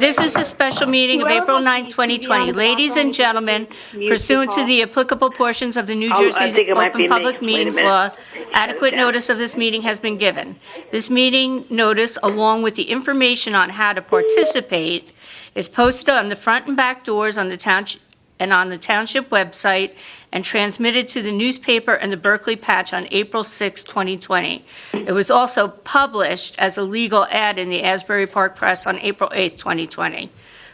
This is a special meeting of April 9, 2020. Ladies and gentlemen, pursuant to the applicable portions of the New Jersey think it might be Open me. Public Wait a Meetings minute. Law, adequate notice of this meeting has been given. This meeting notice, along with the information on how to participate, is posted on the front and back doors on the township and on the township website, and transmitted to the newspaper and the Berkeley Patch on April 6, 2020. It was also published as a legal ad in the Asbury Park Press on April 8, 2020.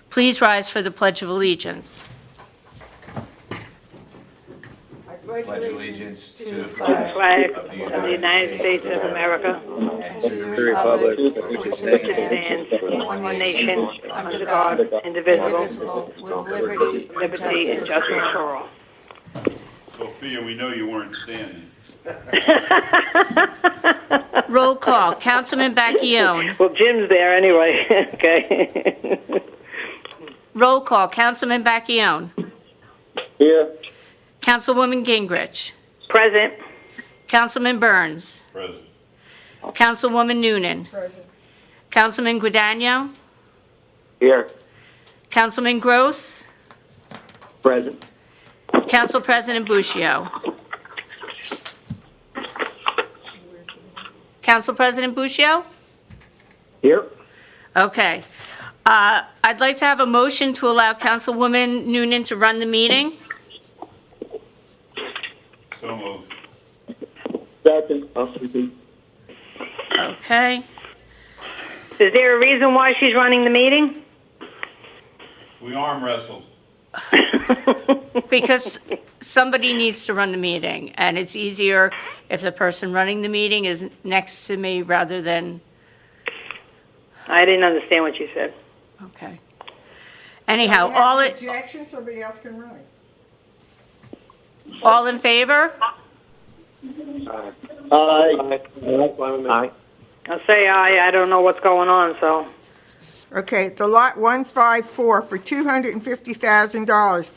Please rise for the Pledge of Allegiance. Pledge allegiance to the flag flag of the United States of America, and to the Republic which stands one nation, under God, indivisible, with liberty liberty and justice for all. Sophia, we know you weren't standing. Roll call. Councilman Bacchione. Well, Jim's there anyway, okay. Roll call. Councilman Bacchione. Here. Councilwoman Gingrich. Present. Councilman Burns. Present. Councilwoman Noonan. Councilman Guadagno. Here. Councilman Gross. Present. Council President Buccio. Council President Buccio? Here. Okay. I'd like to have a motion to allow Councilwoman Noonan to run the meeting. So moved. Second. I'll second. Okay. Is there a reason why she's running the meeting? We arm wrestled. Because somebody needs to run the meeting, and it's easier if the person running the meeting is next to me rather than, I didn't understand what you said. okay. Anyhow, all Objection, somebody else can run it. all in favor? Aye. Aye. I'll say aye, I don't know what's going on, so. Okay, the lot 154 for $250,000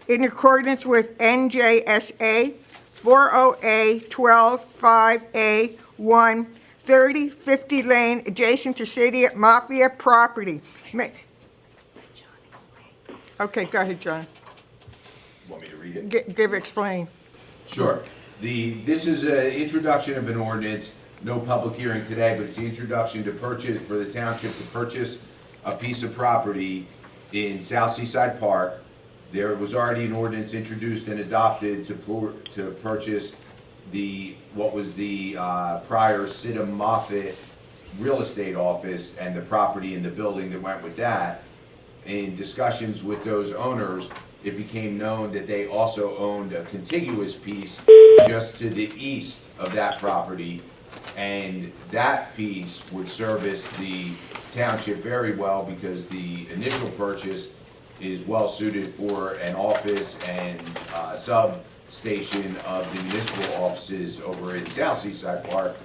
in accordance with NJSA 40A12-5A1, 3050 Lane, adjacent to City Mafia property. Okay, go ahead, John. Want me to read it? Explain. Sure. This is an introduction of an ordinance, no public hearing today, but it's the introduction to purchase, for the township to purchase a piece of property in South Seaside Park. There was already an ordinance introduced and adopted to purchase what was the prior Sidham Moffitt real estate office and the property in the building that went with that. In discussions with those owners, it became known that they also owned a contiguous piece just to the east of that property, and that piece would service the township very well because the initial purchase is well suited for an office and substation of the municipal offices over in South Seaside Park.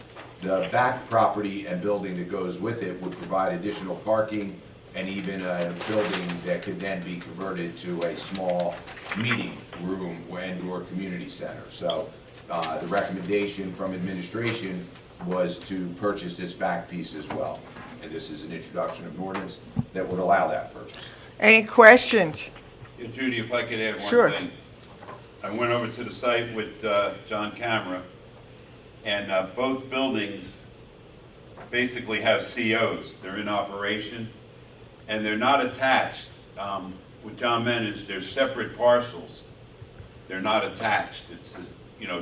The back property and building that goes with it would provide additional parking and even a building that could then be converted to a small meeting room and/or community center. So the recommendation from administration was to purchase this back piece as well. And this is an introduction of an ordinance that would allow that purchase. Any questions? Yeah, Judy, if I could add Sure. one thing. I went over to the site with John Camera, and both buildings basically have COs. They're in operation, and they're not attached. What John meant is they're separate parcels. They're not attached. It's,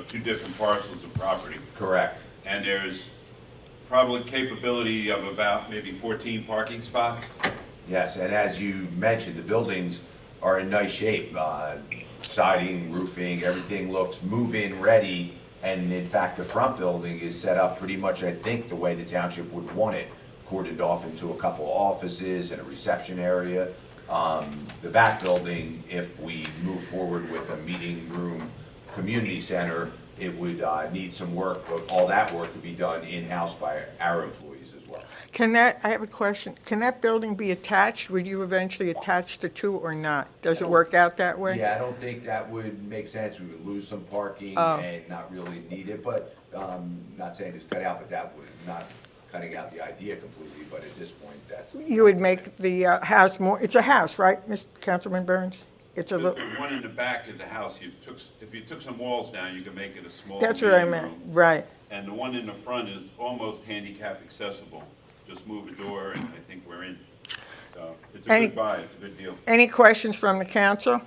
two different parcels of property. Correct. And there's probably capability of about maybe 14 parking spots. Yes, and as you mentioned, the buildings are in nice shape. Siding, roofing, everything looks move-in ready. And in fact, the front building is set up pretty much, I think, the way the township would want it, cordoned off into a couple offices and a reception area. The back building, if we move forward with a meeting room community center, it would need some work, but all that work could be done in-house by our employees as well. I have a question. Can that building be attached? Would you eventually attach the two or not? Does it work out that way? Yeah, I don't think that would make sense. We would lose some parking Oh. and not really need it, but not saying it's cut out, but that would not cutting out the idea completely, but at this point, that's. You would make the house more, it's a house, right, Mr. Councilman Burns? It's a The little, the one in the back is a house. If you took some walls down, you could make it a small that's what I meeting meant, room. right. And the one in the front is almost handicap accessible. Just move a door and I think we're in. So it's a Any- good buy, it's a good deal. Any questions from the council?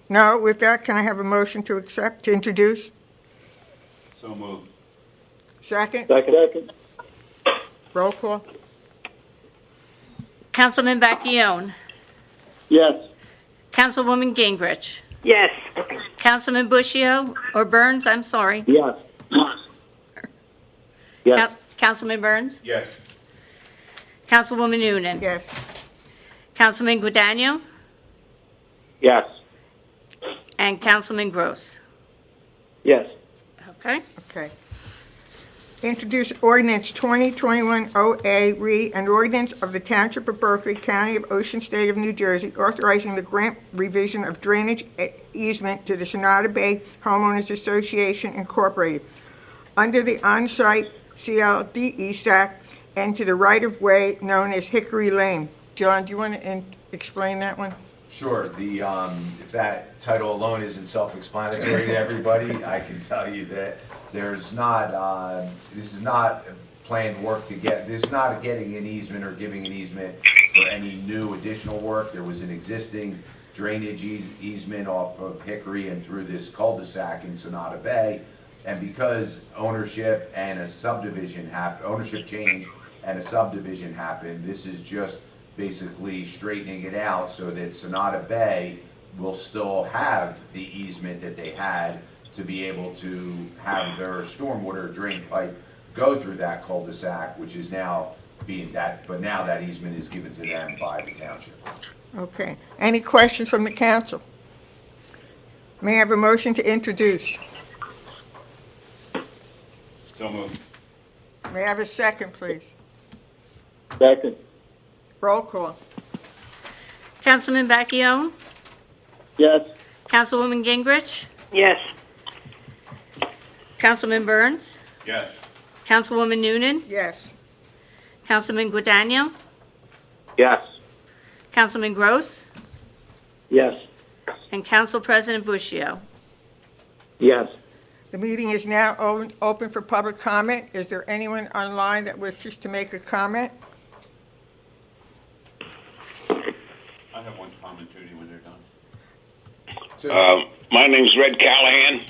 No, with that, can I have a motion to accept, to introduce? So moved. Second, Second. roll call? Councilman Bacchione. Yes. Councilwoman Gingrich. Yes. Councilman Bushio, or Burns, I'm sorry. Yes. Yes. Councilman Burns. Yes. Councilwoman Noonan. Yes. Councilman Guadagno. Yes. And Councilman Gross. Yes. Okay? Okay. Introduce ordinance 2021-0A, read an ordinance of the Township of Berkeley, County of Ocean, State of New Jersey, authorizing the grant revision of drainage easement to the Sonata Bay Homeowners Association Incorporated under the on-site CLDE SAC and to the right-of-way known as Hickory Lane. John, do you want to explain that one? Sure, if that title alone isn't self-explanatory to everybody, I can tell you that there's not, this is not planned work this is not getting an easement or giving an easement for any new additional work. There was an existing drainage easement off of Hickory and through this cul-de-sac in Sonata Bay. And because ownership and a subdivision ownership change and a subdivision happened, this is just basically straightening it out so that Sonata Bay will still have the easement that they had to be able to have their stormwater drain pipe go through that cul-de-sac, which is now but now that easement is given to them by the township. Okay. Any questions from the council? May I have a motion to introduce? So moved. May I have a second, please? Second. Roll call. Councilman Bacchione. Yes. Councilwoman Gingrich. Yes. Councilman Burns. Yes. Councilwoman Noonan. Yes. Councilman Guadagno. Yes. Councilman Gross. Yes. And Council President Bushio. Yes. The meeting is now open for public comment. Is there anyone online that wishes to make a comment? I have one comment, Judy, when they're done. So, My name's Red Callahan.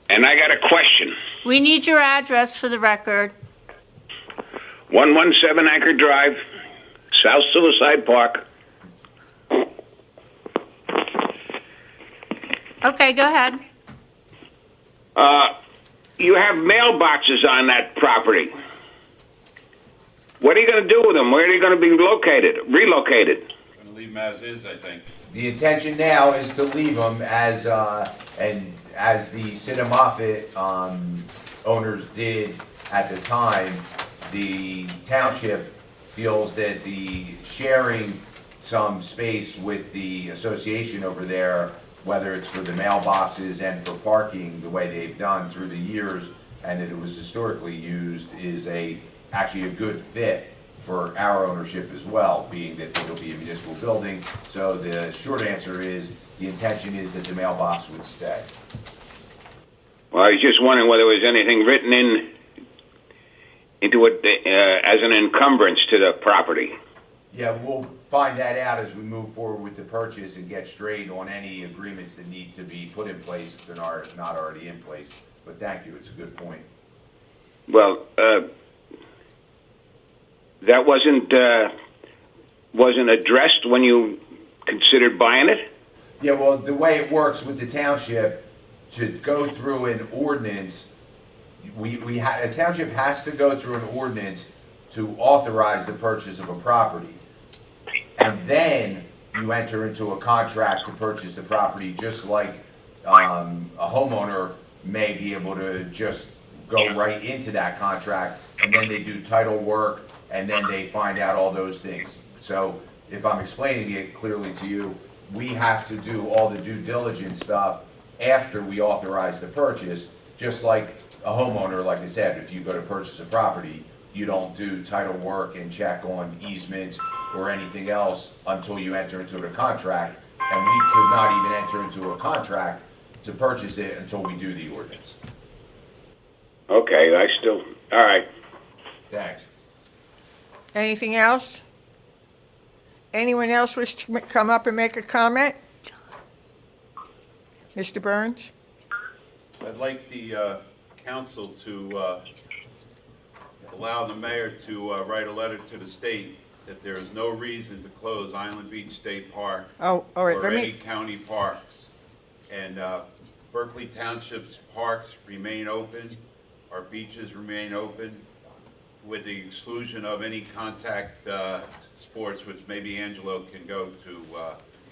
And I got a question. We need your address for the record. 117 Anchor Drive, South Suicide Park. Okay, go ahead. You have mailboxes on that property. What are you going to do with them? Where are they going to be relocated? Going to leave them as is, I think. the intention now is to leave them as, and as the Sidham Moffett owners did at the time. The township feels that the sharing some space with the association over there, whether it's for the mailboxes and for parking, the way they've done through the years, and that it was historically used, is actually a good fit for our ownership as well, being that it'll be a municipal building. So the short answer is, the intention is that the mailbox would stay. Well, I was just wondering whether there was anything written into it as an encumbrance to the property. Yeah, we'll find that out as we move forward with the purchase and get straight on any agreements that need to be put in place if they're not already in place. But thank you, it's a good point. Well, that wasn't addressed when you considered buying it? Yeah, well, the way it works with the township, to go through an ordinance, a township has to go through an ordinance to authorize the purchase of a property. And then you enter into a contract to purchase the property, just like a homeowner may be able to just go right into that contract, and then they do title work, and then they find out all those things. So if I'm explaining it clearly to you, we have to do all the due diligence stuff after we authorize the purchase, just like a homeowner, like I said, if you go to purchase a property, you don't do title work and check on easements or anything else until you enter into a contract, and we could not even enter into a contract to purchase it until we do the ordinance. Okay, all right. Thanks. Anything else? Anyone else wish to come up and make a comment? Mr. Burns? I'd like the council to allow the mayor to write a letter to the state that there is no reason to close Island Beach State Park Oh, all right, or let any me, county parks. And Berkeley Township's parks remain open, our beaches remain open, with the exclusion of any contact sports, which maybe Angelo can go to,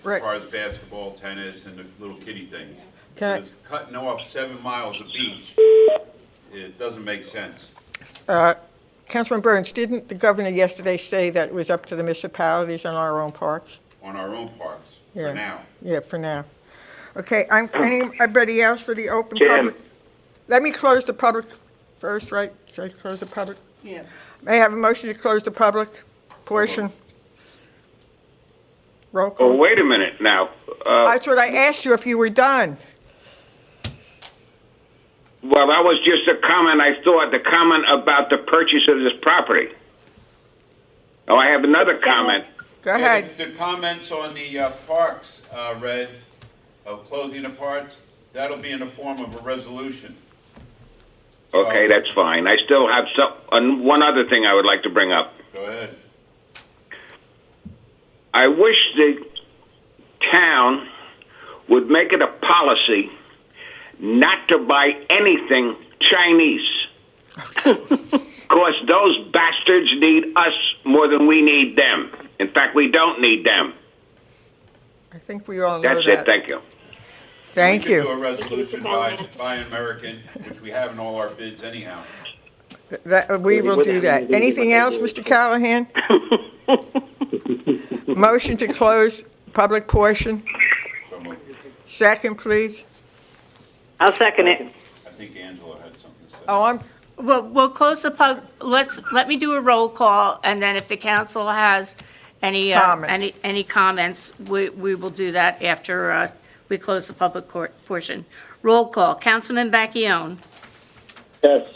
Right. as far as basketball, tennis, and the little kiddie things. Okay. Because cutting off 7 miles of beach, it doesn't make sense. Councilman Burns, didn't the governor yesterday say that it was up to the municipalities on our own parks? On our own parks, Yeah. for now. Yeah, for now. Okay, anybody else for the open Jim. public? Let me close the public first, right? Should I close the public? Yeah. May I have a motion to close the public portion? Roll Oh, call. wait a minute now. That's what I asked you, if you were done. Well, that was just a comment, I thought, the comment about the purchase of this property. Oh, I have another comment. Go Yeah, ahead. The comments on the parks, Red, of closing the parks, that'll be in the form of a resolution. So- Okay, that's fine. I still have one other thing I would like to bring up. Go ahead. I wish the town would make it a policy not to buy anything Chinese. Because those bastards need us more than we need them. In fact, we don't need them. I think we all know That's that. it. Thank you. Thank We could do you. a resolution by American, which we have in all our bids anyhow. We will do that. Anything else, Mr. Callahan? Motion to close public portion. So moved. Second, please. I'll second it. I think Angela had something to say. Oh, Well, we'll close the let me do a roll call, and then if the council has any, Comments. any comments, we will do that after we close the public portion. Roll call, Councilman Bacchione, Yes.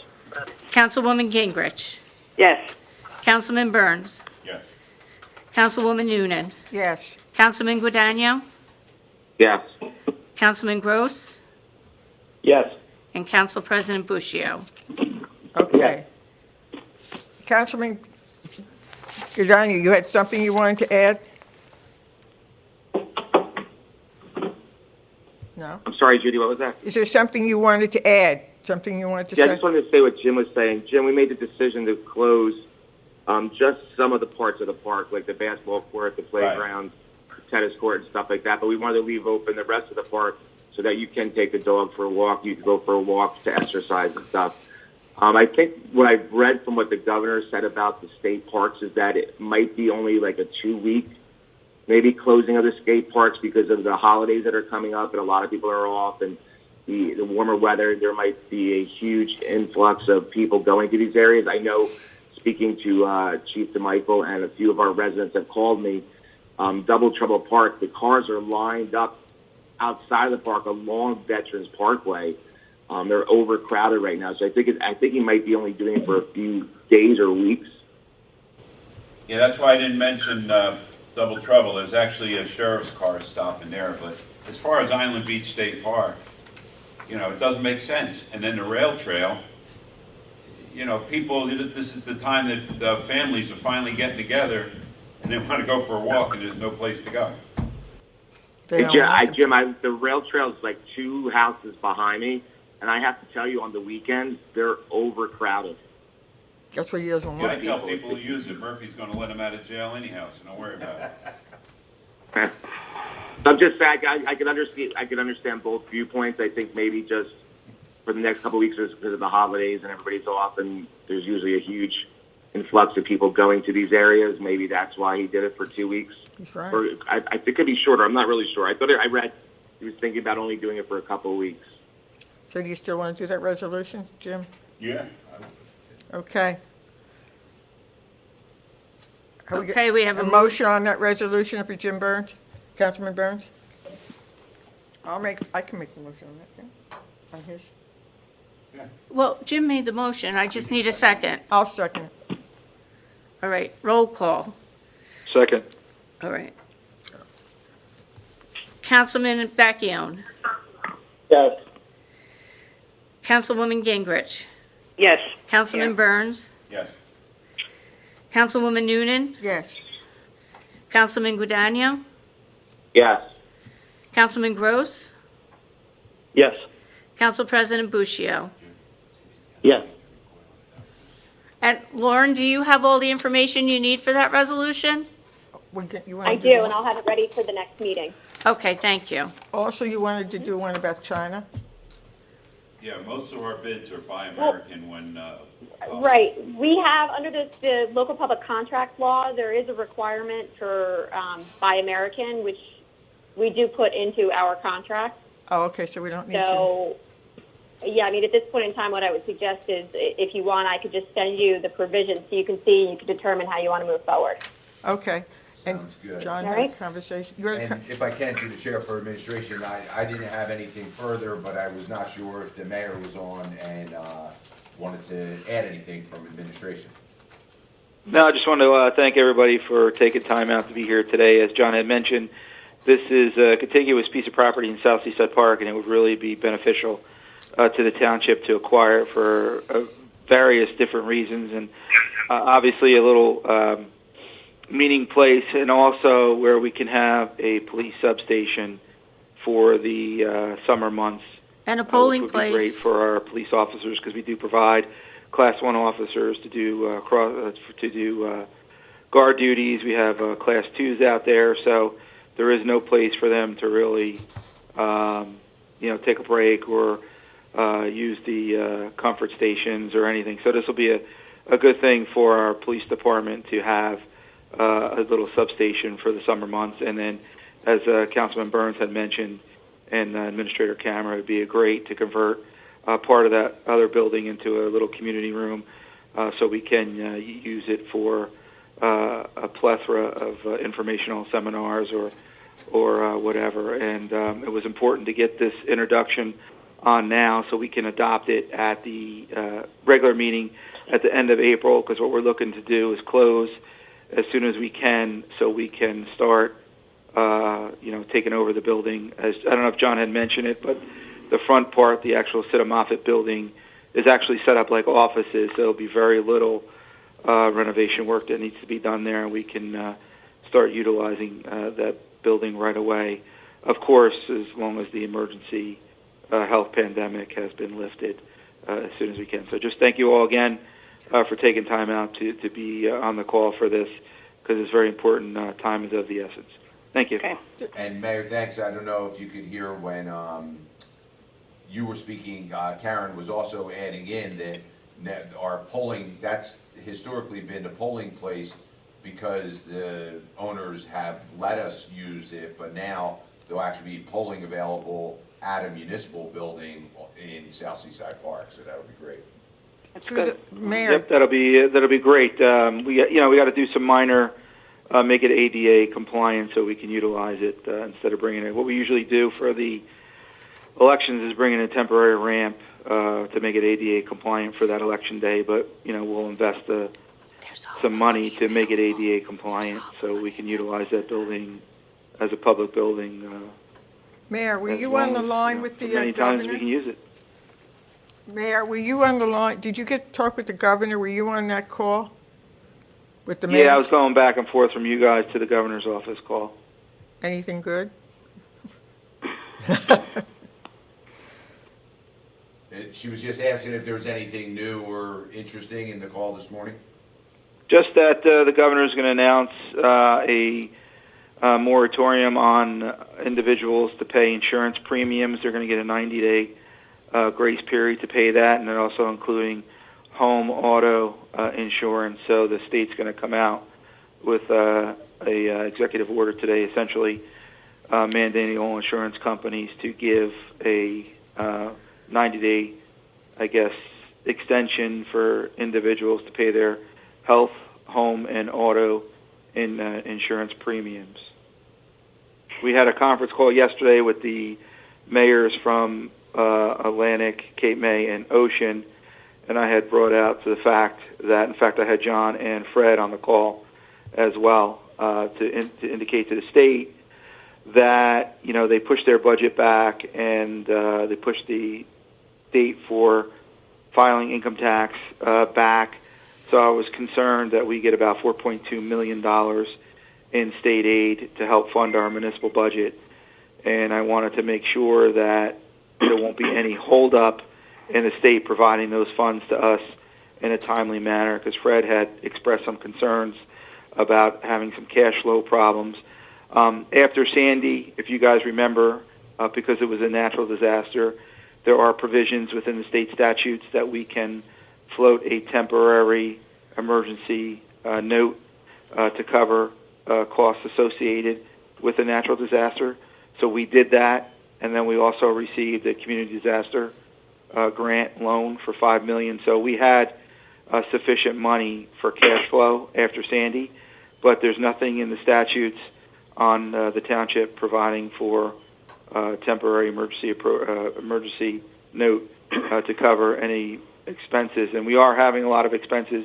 Councilwoman Gingrich, Yes. Councilman Burns, Yes. Councilwoman Noonan, yes. Councilman Guadagno, Yes. Councilman Gross, Yes. and Council President Bushio. Okay. Councilman Guadagno, you had something you wanted to add? No? I'm sorry, Judy, what was that? Is there something you wanted to add? Something you wanted to Yeah, I say? just wanted to say what Jim was saying. Jim, we made the decision to close just some of the parts of the park, like the basketball court, the playground, tennis court, and stuff like that. But we wanted to leave open the rest of the park so that you can take the dog for a walk. You can go for a walk to exercise and stuff. I think what I've read from what the governor said about the state parks is that it might be only like a 2-week maybe closing of the skate parks because of the holidays that are coming up and a lot of people are off and the warmer weather. There might be a huge influx of people going to these areas. I know, speaking to Chief DeMichael and a few of our residents have called me, Double Trouble Park, the cars are lined up outside of the park along Veterans Parkway. They're overcrowded right now, so I think he might be only doing it for a few days or weeks. Yeah, that's why I didn't mention Double Trouble. There's actually a sheriff's car stopping there, but as far as Island Beach State Park, you know, it doesn't make sense. And then the rail trail, you know, people, this is the time that families are finally getting together and they want to go for a walk and there's no place to go. They Hey, don't Jim, want to. the rail trail is like 2 houses behind me, and I have to tell you, on the weekends, they're overcrowded. That's what he doesn't Yeah, I want. tell people to use it. Murphy's going to let them out of jail anyhow, so don't worry about it. I'm just saying, I can understand both viewpoints. I think maybe just for the next couple of weeks, because of the holidays and everybody's off, and there's usually a huge influx of people going to these areas. Maybe that's why he did it for 2 weeks. That's right. Or I think it could be shorter. I'm not really sure. I thought I read he was thinking about only doing it for a couple of weeks. So do you still want to do that resolution, Jim? Yeah. Okay. Okay, we have A a motion on that resolution for Jim Burns, Councilman Burns? I can make the motion on that, yeah, on his. Well, Jim made the motion, I just need a second. I'll second it. All right, roll call. Second. All right. Councilman Beckione, Yes. Councilwoman Gingrich, Yes. Councilman Burns, Yes. Councilwoman Noonan, Yes. Councilman Guadagno, Yes. Councilman Gross, Yes. Council President Buccio. Yes. And Lauren, do you have all the information you need for that resolution? You wanna I do, and I'll have it ready for the next meeting. Okay, thank you. Also, you wanted to do one about China? Yeah, most of our bids are Buy American when, Right. We have, under the local public contract law, there is a requirement for Buy American, which we do put into our contract. Oh, okay, so we don't need to. So, yeah, I mean, at this point in time, what I would suggest is, if you want, I could just send you the provisions so you can see, you can determine how you want to move forward. Okay. And Sounds good. John All had a right. conversation. You had a And if I can, to the chair for administration, I didn't have anything further, but I was not sure if the mayor was on and wanted to add anything from administration. No, I just want to thank everybody for taking time out to be here today. As John had mentioned, this is a contiguous piece of property in South Seaside Park, and it would really be beneficial to the township to acquire it for various different reasons, and obviously a little meeting place, and also where we can have a police substation for the summer months. And a polling which would be great place. for our police officers, because we do provide Class 1 officers to do guard duties. We have Class 2s out there, so there is no place for them to really, take a break or use the comfort stations or anything. So this will be a good thing for our police department to have a little substation for the summer months. And then, as Councilman Burns had mentioned, and Administrator Camera, it would be great to convert part of that other building into a little community room, so we can use it for a plethora of informational seminars or whatever. And it was important to get this introduction on now so we can adopt it at the regular meeting at the end of April, because what we're looking to do is close as soon as we can so we can start taking over the building. As I don't know if John had mentioned it, but the front part, the actual Sita Moffett building, is actually set up like offices. So there'll be very little renovation work that needs to be done there, and we can start utilizing that building right away. Of course, as long as the emergency health pandemic has been lifted as soon as we can. So just thank you all again for taking time out to be on the call for this, because it's very important. Time is of the essence. Thank you. Okay. And Mayor, thanks. I don't know if you could hear when you were speaking, Karen was also adding in that our polling, that's historically been the polling place because the owners have let us use it, but now there'll actually be polling available at a municipal building in South Seaside Park, so that would be great. That's good. Mayor, Yep, that'll be great. We got to do some minor, make it ADA compliant so we can utilize it instead of bringing it. What we usually do for the elections is bring in a temporary ramp to make it ADA compliant for that election day. But we'll invest some money to make it ADA compliant so we can utilize that building as a public building. Mayor, were you on the line with the many times we can governor? use it. Mayor, were you on the line? Did you get to talk with the governor? Were you on that call with the mayor? Yeah, I was going back and forth from you guys to the governor's office call. Anything good? She was just asking if there was anything new or interesting in the call this morning. Just that the governor is going to announce a moratorium on individuals to pay insurance premiums. They're going to get a 90-day grace period to pay that, and they're also including home auto insurance. So the state's going to come out with a executive order today, essentially mandating all insurance companies to give a 90-day, I guess, extension for individuals to pay their health, home, and auto insurance premiums. We had a conference call yesterday with the mayors from Atlantic, Cape May, and Ocean, and I had brought out to the fact that, in fact, I had John and Fred on the call as well to indicate to the state that, you know, they pushed their budget back and they pushed the date for filing income tax back. So I was concerned that we get about $4.2 million in state aid to help fund our municipal budget. And I wanted to make sure that there won't be any holdup in the state providing those funds to us in a timely manner, because Fred had expressed some concerns about having some cash flow problems. After Sandy, if you guys remember, because it was a natural disaster, there are provisions within the state statutes that we can float a temporary emergency note to cover costs associated with a natural disaster. So we did that, and then we also received a community disaster grant loan for $5 million. So we had sufficient money for cash flow after Sandy, but there's nothing in the statutes on the township providing for temporary emergency note to cover any expenses. And we are having a lot of expenses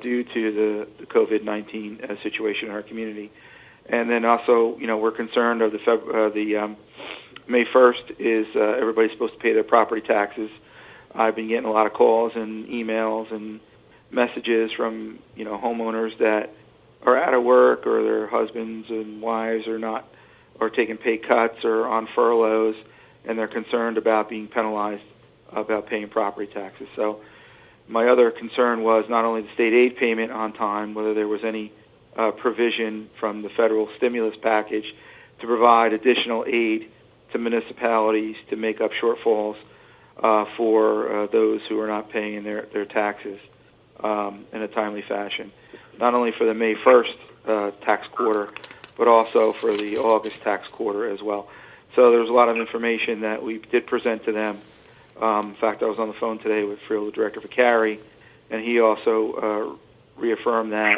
due to the COVID-19 situation in our community. And then also, you know, we're concerned of the May 1st is everybody's supposed to pay their property taxes. I've been getting a lot of calls and emails and messages from, you know, homeowners that are out of work, or their husbands and wives are taking pay cuts or on furloughs, and they're concerned about being penalized about paying property taxes. So my other concern was not only the state aid payment on time, whether there was any provision from the federal stimulus package to provide additional aid to municipalities to make up shortfalls for those who are not paying their taxes in a timely fashion. Not only for the May 1st tax quarter, but also for the August tax quarter as well. So there's a lot of information that we did present to them. In fact, I was on the phone today with Field Director for Cary, and he also reaffirmed that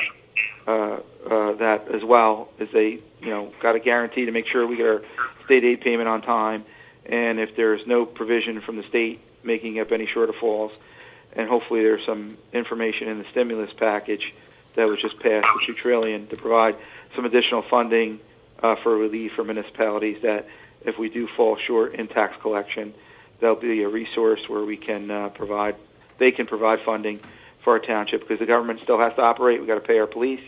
as well, as they, you know, got a guarantee to make sure we get our state aid payment on time, and if there's no provision from the state making up any shortfalls, and hopefully there's some information in the stimulus package that was just passed, the $2 trillion, to provide some additional funding for relief for municipalities, that if we do fall short in tax collection, there'll be a resource where we can they can provide funding for our township, because the government still has to operate. We've got to pay our police,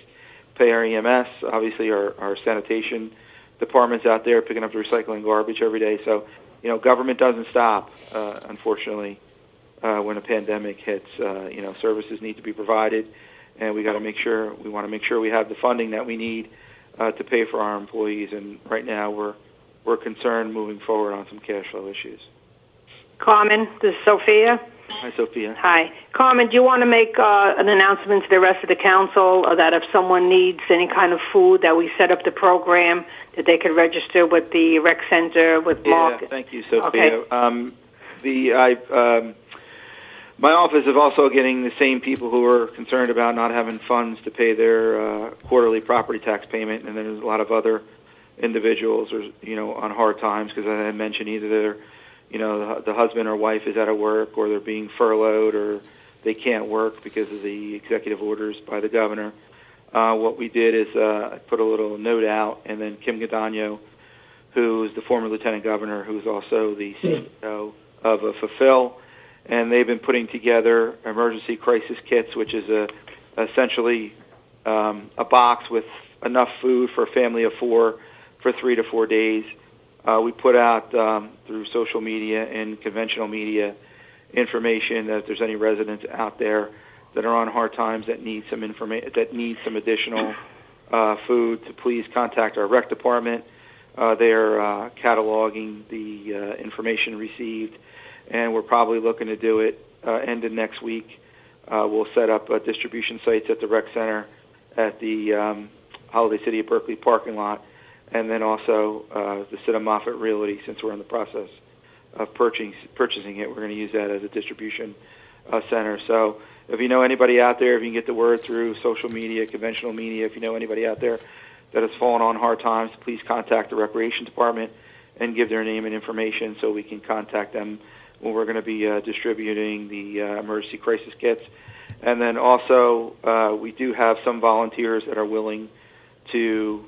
pay our EMS, obviously our sanitation departments out there picking up the recycling garbage every day. So, you know, government doesn't stop, unfortunately, when a pandemic hits. You know, services need to be provided, and we want to make sure we have the funding that we need to pay for our employees. And right now we're concerned moving forward on some cash flow issues. Carmen, this is Sophia. Hi, Sophia. Hi. Carmen, do you want to make an announcement to the rest of the council that if someone needs any kind of food, that we set up the program, that they could register with the rec center, with Mark? Yeah, thank you, Sophia. Okay. My office is also getting the same people who are concerned about not having funds to pay their quarterly property tax payment, and then there's a lot of other individuals, or, you know, on hard times, because I mentioned either they're, you know, the husband or wife is out of work, or they're being furloughed, or they can't work because of the executive orders by the governor. What we did is I put a little note out, and then Kim Gadagno, who is the former lieutenant governor, who's also the CEO of Fulfill, and they've been putting together emergency crisis kits, which is essentially a box with enough food for a family of 4 for 3 to 4 days. We put out through social media and conventional media information that if there's any residents out there that are on hard times that need some additional food, to please contact our rec department. They're cataloging the information received, and we're probably looking to do it end of next week. We'll set up distribution sites at the rec center, at the Holiday City of Berkeley parking lot, and then also the Sidham Moffett Realty, since we're in the process of purchasing it, we're going to use that as a distribution center. So if you know anybody out there, if you can get the word through social media, conventional media, if you know anybody out there that has fallen on hard times, please contact the Recreation Department and give their name and information so we can contact them when we're going to be distributing the emergency crisis kits. And then also, we do have some volunteers that are willing to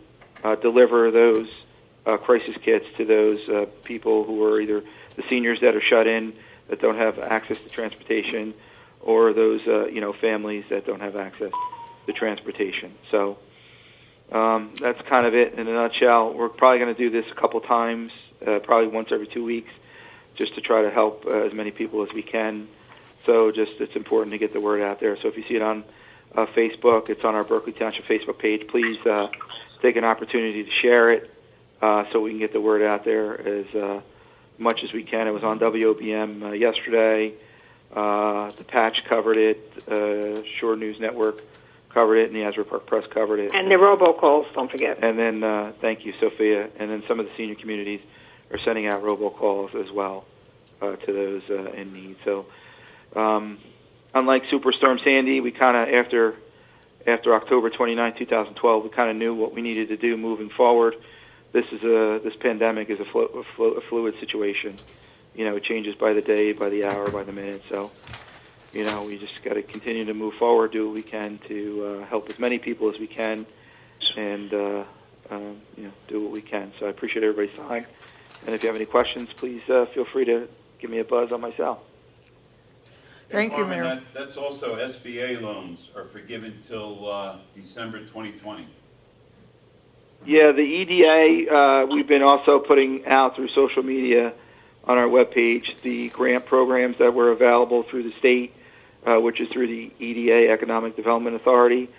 deliver those crisis kits to those people who are either the seniors that are shut in, that don't have access to transportation, or those families that don't have access to transportation. So that's kind of it in a nutshell. We're probably going to do this a couple times, probably once every 2 weeks, just to try to help as many people as we can. So it's important to get the word out there. So if you see it on Facebook, it's on our Berkeley Township Facebook page. Please take an opportunity to share it so we can get the word out there as much as we can. It was on WOBM yesterday. The Patch covered it. Shore News Network covered it, and the Asbury Park Press covered it. And the robocalls, don't forget. And then, thank you, Sophia. And then some of the senior communities are sending out robocalls as well to those in need. So, unlike Superstorm Sandy, we kind of, after October 29, 2012, we kind of knew what we needed to do moving forward. This pandemic is a fluid situation. It changes by the day, by the hour, by the minute. So, we just got to continue to move forward, do what we can to help as many people as we can, and do what we can. So I appreciate everybody's time. And if you have any questions, please feel free to give me a buzz on my cell. Thank you, Norman, Mayor. That's also SBA loans are forgiven till December 2020. Yeah, the EDA, we've been also putting out through social media on our webpage the grant programs that were available through the state, which is through the EDA, Economic Development Authority,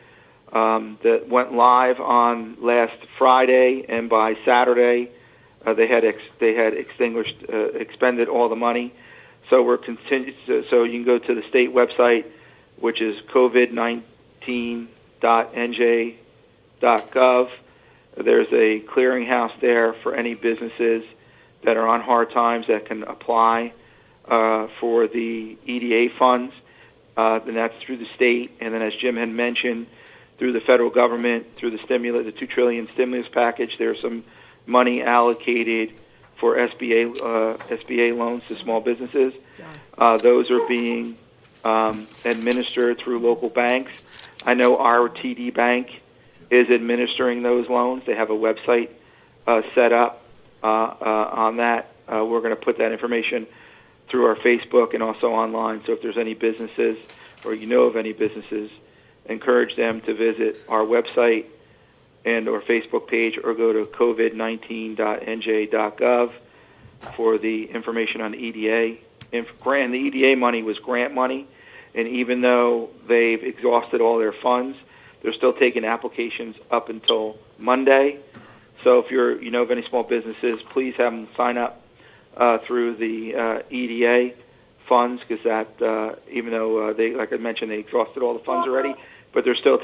that went live on last Friday, and by Saturday they had expended all the money. So we're so you can go to the state website, which is covid19.nj.gov. There's a clearinghouse there for any businesses that are on hard times that can apply for the EDA funds, and that's through the state. And then, as Jim had mentioned, through the federal government, through the $2 trillion stimulus package, there's some money allocated for SBA loans to small businesses. Those are being administered through local banks. I know our TD Bank is administering those loans. They have a website set up on that. We're going to put that information through our Facebook and also online. So if there's any businesses or you know of any businesses, encourage them to visit our website and or Facebook page, or go to covid19.nj.gov for the information on EDA. And the EDA money was grant money, and even though they've exhausted all their funds, they're still taking applications up until Monday. So if you know of any small businesses, please have them sign up through the EDA funds, because that even though they, like I mentioned, they exhausted all the funds already, but they're still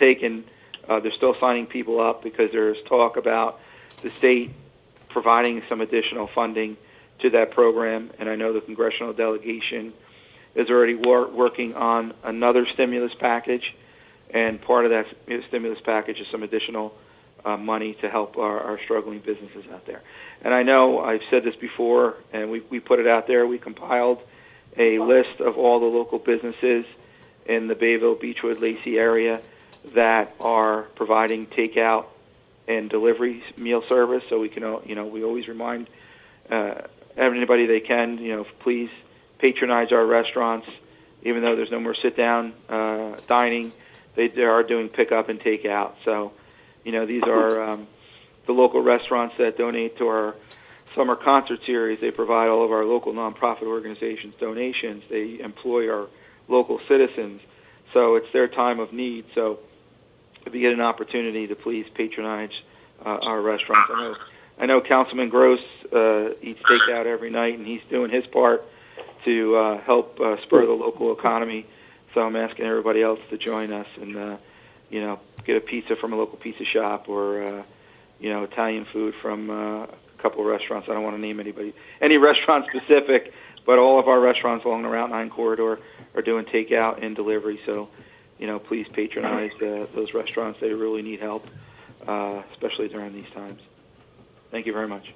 signing people up, because there's talk about the state providing some additional funding to that program. And I know the congressional delegation is already working on another stimulus package, and part of that stimulus package is some additional money to help our struggling businesses out there. And I know I've said this before, and we put it out there. We compiled a list of all the local businesses in the Bayville, Beechwood, Lacey area that are providing takeout and delivery meal service. So we can, we always remind everybody they can, please patronize our restaurants. Even though there's no more sit-down dining, they are doing pickup and takeout. So, these are the local restaurants that donate to our summer concert series. They provide all of our local nonprofit organizations donations. They employ our local citizens. So it's their time of need. So if you get an opportunity to please patronize our restaurants. I know Councilman Gross eats takeout every night, and he's doing his part to help spur the local economy. So I'm asking everybody else to join us and, get a pizza from a local pizza shop, or, Italian food from a couple of restaurants. I don't want to name any restaurant specific, but all of our restaurants along the Route 9 corridor are doing takeout and delivery. So, please patronize those restaurants. They really need help, especially during these times. Thank you very much.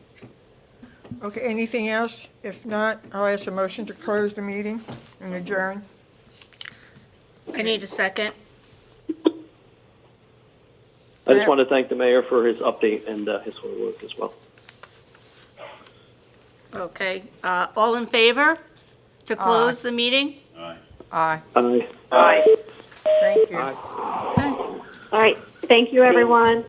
Okay, anything else? If not, I'll ask a motion to close the meeting and adjourn. I need a second. I just want to thank the mayor for his update and his hard work as well. Okay, all in favor to close the meeting? Aye. Aye. Aye. Aye. Thank you. Okay. All right. Thank you, everyone.